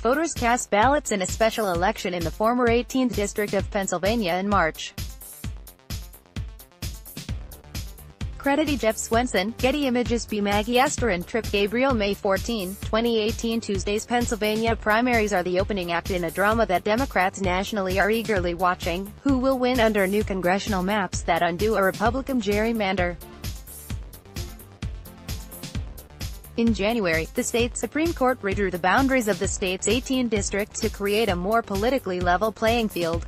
voters cast ballots in a special election in the former 18th District of Pennsylvania in March. CreditJeff Swensen, Getty ImagesBy Maggie Astor and Trip GabrielMay 14, 2018 Tuesday's Pennsylvania primaries are the opening act in a drama that Democrats nationally are eagerly watching. Who will win under new congressional maps that undo a Republican gerrymander? In January, the state Supreme Court redrew the boundaries of the state's 18 districts to create a more politically level playing field.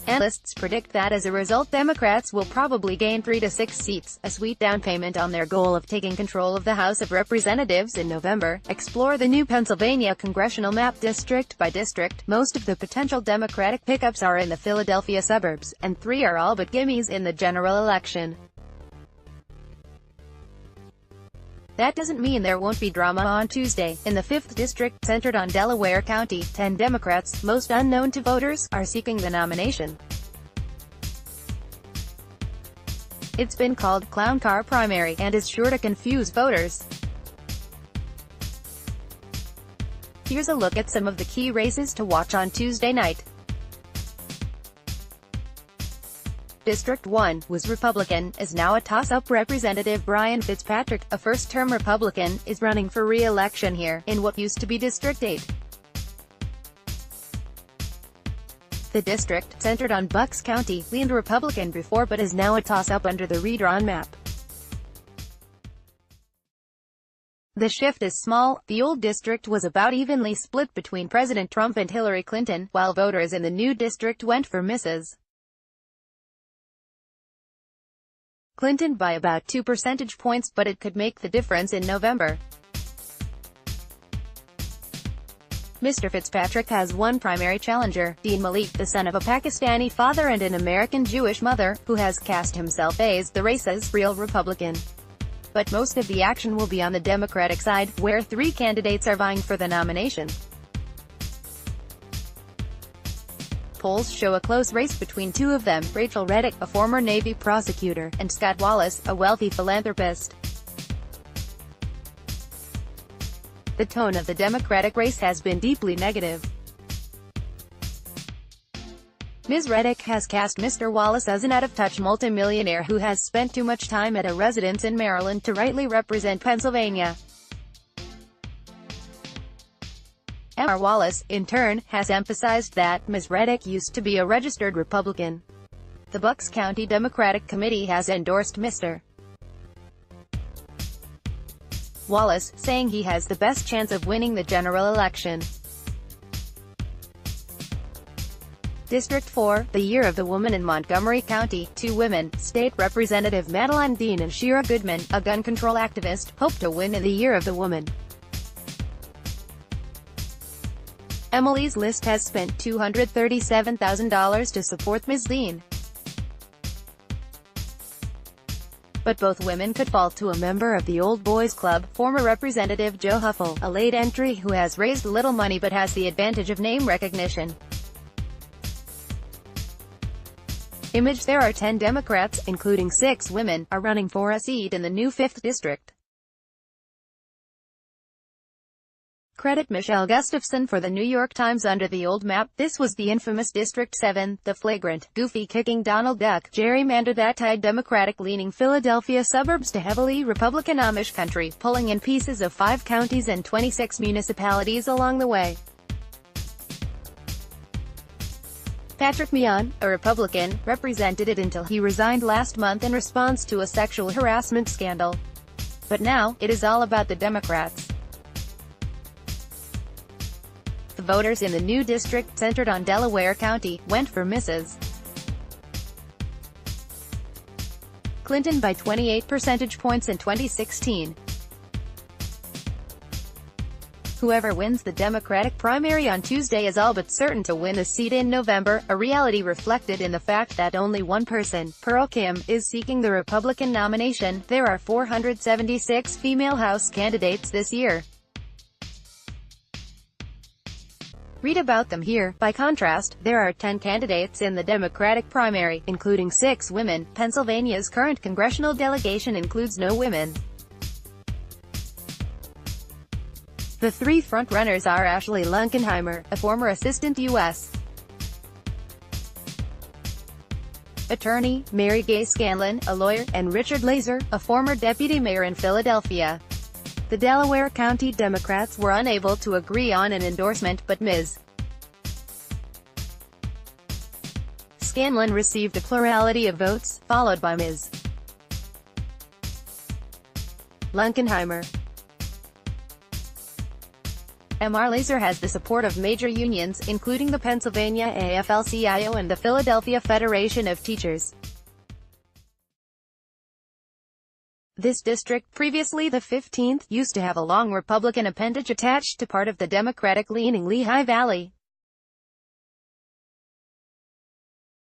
Analysts predict that as a result Democrats will probably gain 3 to 6 seats, a sweet down payment on their goal of taking control of the House of Representatives in November. Explore the new Pennsylvania congressional map district by district. Most of the potential Democratic pickups are in the Philadelphia suburbs, and 3 are all but gimmies in the general election. That doesn't mean there won't be drama on Tuesday. In the 5th District, centered on Delaware County, 10 Democrats, most unknown to voters, are seeking the nomination. It's been called Clown Car Primary, and is sure to confuse voters. Here's a look at some of the key races to watch on Tuesday night. District 1 was Republican, is now a toss-up. Representative Brian Fitzpatrick, a first-term Republican, is running for re-election here, in what used to be District 8. The district, centered on Bucks County, leaned Republican before but is now a toss-up under the redrawn map. The shift is small. The old district was about evenly split between President Trump and Hillary Clinton, while voters in the new district went for Mrs. Clinton by about 2 percentage points, but it could make the difference in November. Mr. Fitzpatrick has one primary challenger, Dean Malik, the son of a Pakistani father and an American Jewish mother, who has cast himself as the race's real Republican. But most of the action will be on the Democratic side, where 3 candidates are vying for the nomination. Polls show a close race between 2 of them, Rachel Reddick, a former Navy prosecutor, and Scott Wallace, a wealthy philanthropist. The tone of the Democratic race has been deeply negative. Ms. Reddick has cast Mr. Wallace as an out-of-touch multimillionaire who has spent too much time at a residence in Maryland to rightly represent Pennsylvania. Mr. Wallace, in turn, has emphasized that Ms. Reddick used to be a registered Republican. The Bucks County Democratic Committee has endorsed Mr. Wallace, saying he has the best chance of winning the general election. District 4, the Year of the Woman in Montgomery County, 2 women, State Representative Madeline Dean and Shira Goodman, a gun control activist, hope to win in the Year of the Woman. Emily's List has spent $237,000 to support Ms. Dean. But both women could fall to a member of the Old Boys Club, former Representative Joe Huffle, a late entry who has raised little money but has the advantage of name recognition. There are 10 Democrats, including 6 women, are running for a seat in the new 5th District. Credit Michelle Gustafson for the New York Times. Under the old map, this was the infamous District 7, the flagrant, goofy-kicking Donald Duck gerrymander that tied Democratic-leaning Philadelphia suburbs to heavily Republican Amish country, pulling in pieces of 5 counties and 26 municipalities along the way. Patrick Meehan, a Republican, represented it until he resigned last month in response to a sexual harassment scandal. But now, it is all about the Democrats. The voters in the new district, centered on Delaware County, went for Mrs. Clinton by 28 percentage points in 2016. Whoever wins the Democratic primary on Tuesday is all but certain to win the seat in November, a reality reflected in the fact that only one person, Pearl Kim, is seeking the Republican nomination. There are 476 female House candidates this year. Read about them here. By contrast, there are 10 candidates in the Democratic primary, including 6 women. Pennsylvania's current congressional delegation includes no women. The three frontrunners are Ashley Lunkenheimer, a former assistant U.S. attorney, Mary Gay Scanlon, a lawyer, and Richard Laser, a former deputy mayor in Philadelphia. The Delaware County Democrats were unable to agree on an endorsement, but Ms. Scanlon received a plurality of votes, followed by Ms. Lunkenheimer. Mr. Laser has the support of major unions, including the Pennsylvania AFL-CIO and the Philadelphia Federation of Teachers. This district, previously the 15th, used to have a long Republican appendage attached to part of the Democratic-leaning Lehigh Valley.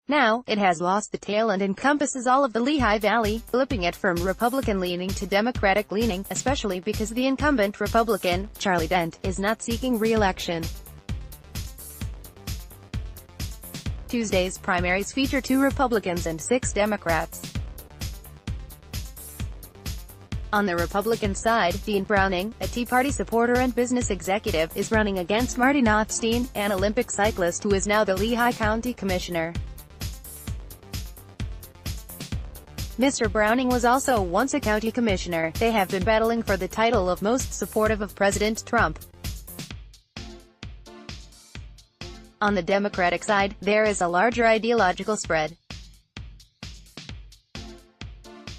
Now, it has lost the tail and encompasses all of the Lehigh Valley, flipping it from Republican-leaning to Democratic-leaning, especially because the incumbent Republican, Charlie Dent, is not seeking re-election. Tuesday's primaries feature 2 Republicans and 6 Democrats. On the Republican side, Dean Browning, a Tea Party supporter and business executive, is running against Marty Nothstein, an Olympic cyclist who is now the Lehigh County Commissioner. Mr. Browning was also once a county commissioner. They have been battling for the title of most supportive of President Trump. On the Democratic side, there is a larger ideological spread.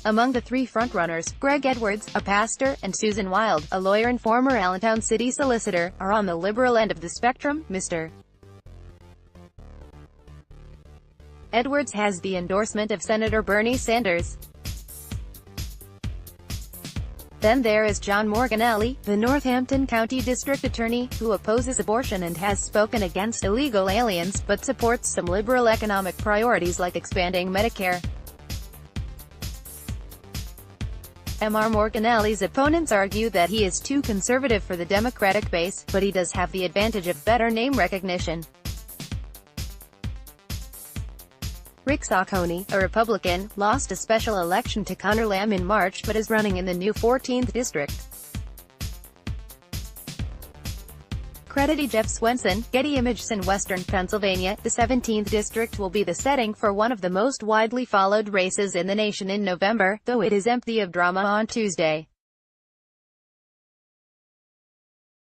Among the 3 frontrunners, Greg Edwards, a pastor, and Susan Wild, a lawyer and former Allentown city solicitor, are on the liberal end of the spectrum. Mr. Edwards has the endorsement of Senator Bernie Sanders. Then there is John Morganelli, the Northampton County District Attorney, who opposes abortion and has spoken against illegal aliens, but supports some liberal economic priorities like expanding Medicare. Mr. Morganelli's opponents argue that he is too conservative for the Democratic base, but he does have the advantage of better name recognition. Rick Saccone, a Republican, lost a special election to Connor Lamb in March but is running in the new 14th district. CreditJeff Swensen, Getty Images in Western Pennsylvania. The 17th district will be the setting for one of the most widely followed races in the nation in November, though it is empty of drama on Tuesday.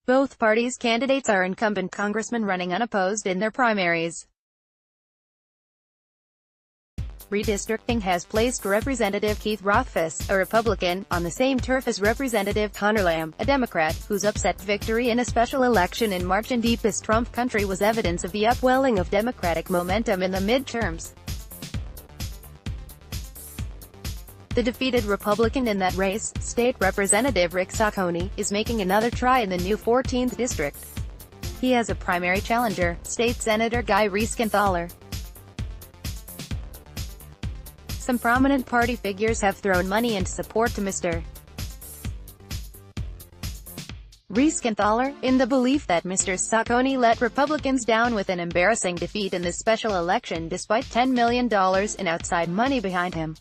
Both parties' candidates are incumbent congressmen running unopposed in their primaries. Redistricting has placed Representative Keith Rothfuss, a Republican, on the same turf as Representative Connor Lamb, a Democrat, whose upset victory in a special election in March in deepest Trump country was evidence of the upwelling of Democratic momentum in the midterms. The defeated Republican in that race, State Representative Rick Saccone, is making another try in the new 14th district. He has a primary challenger, State Senator Guy Reschenthaler. Some prominent party figures have thrown money and support to Mr. Reschenthaler, in the belief that Mr. Saccone let Republicans down with an embarrassing defeat in this special election despite $10 million in outside money behind him.